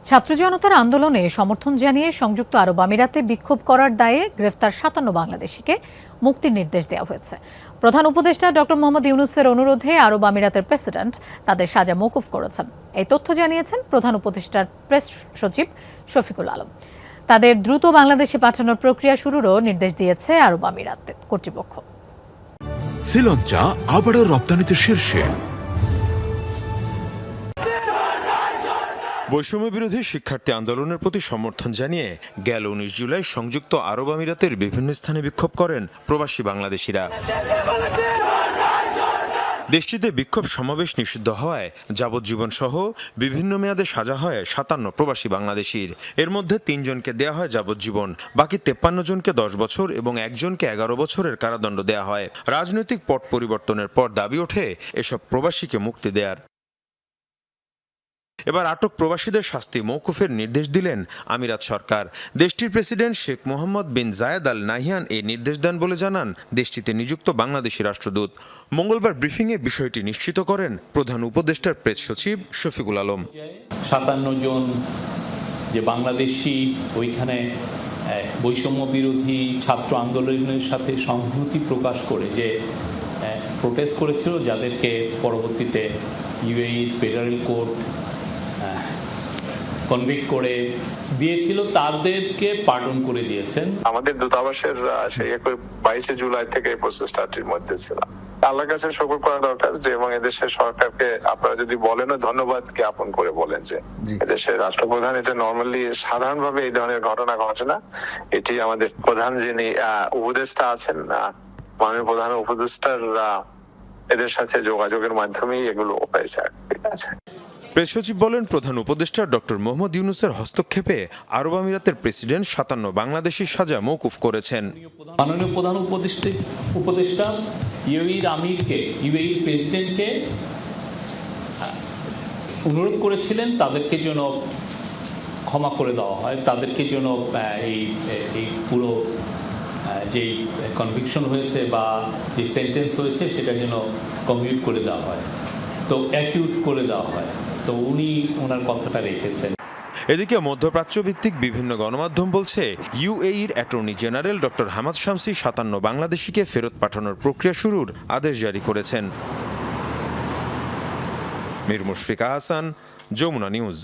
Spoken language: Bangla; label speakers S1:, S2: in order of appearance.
S1: ছাত্র জনতার আন্দোলনে সমর্থন জানিয়ে সংযুক্ত আরব আমিরাতে বিক্ষোভ করার দায়ে গ্রেফতার ৫৭ বাংলাদেশিকে মুক্তির নির্দেশ দেওয়া হয়েছে। প্রধান উপদেষ্টা ডক্টর মোহাম্মদ ইউনূসের অনুরোধে আরব আমিরাতের প্রেসিডেন্ট তাদের সাজা মওকুফ করেছেন। এই তথ্য জানিয়েছেন প্রধান উপদেষ্টার প্রেস সচিব শফিকুল আলম। তাদের দ্রুত বাংলাদেশে পাঠানোর প্রক্রিয়া শুরুরও নির্দেশ দিয়েছে আরব আমিরাত কর্তৃপক্ষ।
S2: শ্রীলঙ্কা আবারও রপ্তানিতে শীর্ষে।
S3: বৈষম্য বিরোধী শিক্ষার্থী আন্দোলনের প্রতি সমর্থন জানিয়ে গেল ১৯ জুলাই সংযুক্ত আরব আমিরাতের বিভিন্ন স্থানে বিক্ষোভ করেন প্রবাসী বাংলাদেশিরা। দেশটিতে বিক্ষোভ সমাবেশ নিষিদ্ধ হওয়ায় যাবজ্জীবন সহ বিভিন্ন মেয়াদে সাজা হয় ৫৭ প্রবাসী বাংলাদেশির। এর মধ্যে ৩ জনকে দেয়া হয় যাবজ্জীবন, বাকি ৫৩ জনকে ১০ বছর এবং একজনকে ১১ বছরের কারাদণ্ড দেয়া হয়। রাজনৈতিক পট পরিবর্তনের পর দাবি ওঠে এসব প্রবাসীকে মুক্তি দেয়ার। এবার আটক প্রবাসীদের শাস্তি মওকুফের নির্দেশ দিলেন আমিরাত সরকার। দেশটির প্রেসিডেন্ট শেখ মোহাম্মদ বিন জায়েদ আল নাহিয়ান এই নির্দেশ দেন বলে জানান দেশটিতে নিযুক্ত বাংলাদেশি রাষ্ট্রদূত। মঙ্গলবার ব্রিফিংয়ে বিষয়টি নিশ্চিত করেন প্রধান উপদেষ্টার প্রেস সচিব শফিকুল আলম।
S4: ৫৭ জন যে বাংলাদেশি ওইখানে বৈষম্য বিরোধী ছাত্র আন্দোলনের সাথে সংহতি প্রকাশ করে যে প্রোটেস্ট করেছিল, যাদেরকে পরবর্তীতে ইউএই ফেডারেল কোর্ট কনভিক্ট করে দিয়েছিল, তাদেরকে পার্ডন করে দিয়েছেন।
S5: আমাদের দূতাবাসের সেই ২২ জুলাই থেকে এই প্রসেসটার মধ্যে ছিল। আল্লাহর কাছে শুকর করা দরকার যে এবং এদেশের সরকারকে আপনারা যদি বলেনও ধন্যবাদ জ্ঞাপন করে বলেন যে এদেশের রাষ্ট্রপ্রধান এটা নর্মালি সাধারণভাবে এই ধরনের ঘটনা ঘটে না। এটি আমাদের প্রধান যিনি উপদেষ্টা আছেন, মাননীয় প্রধান উপদেষ্টার এদের সাথে যোগাযোগের মাধ্যমেই এগুলো হয়েছে। ঠিক আছে।
S3: প্রেস সচিব বলেন, প্রধান উপদেষ্টা ডক্টর মোহাম্মদ ইউনূসের হস্তক্ষেপে আরব আমিরাতের প্রেসিডেন্ট ৫৭ বাংলাদেশির সাজা মওকুফ করেছেন।
S4: মাননীয় প্রধান উপদেষ্টা ইউএইর আমিরকে, ইউএইর প্রেসিডেন্টকে অনুরোধ করেছিলেন তাদেরকে যেন ক্ষমা করে দেওয়া হয়, তাদেরকে যেন এই পুরো যে কনভিকশন হয়েছে বা যে সেন্টেন্স হয়েছে সেটা যেন কমিউট করে দেওয়া হয়, তো অ্যাকিউট করে দেওয়া হয়। তো উনি ওনার কথাটা রেখেছেন।
S3: এদিকে মধ্যপ্রাচ্য ভিত্তিক বিভিন্ন গণমাধ্যম বলছে ইউএইর অ্যাটর্নি জেনারেল ডক্টর হামাদ শামসী ৫৭ বাংলাদেশিকে ফেরত পাঠানোর প্রক্রিয়া শুরুর আদেশ জারি করেছেন। মীর মুশফিকা হাসান, যমুনা নিউজ।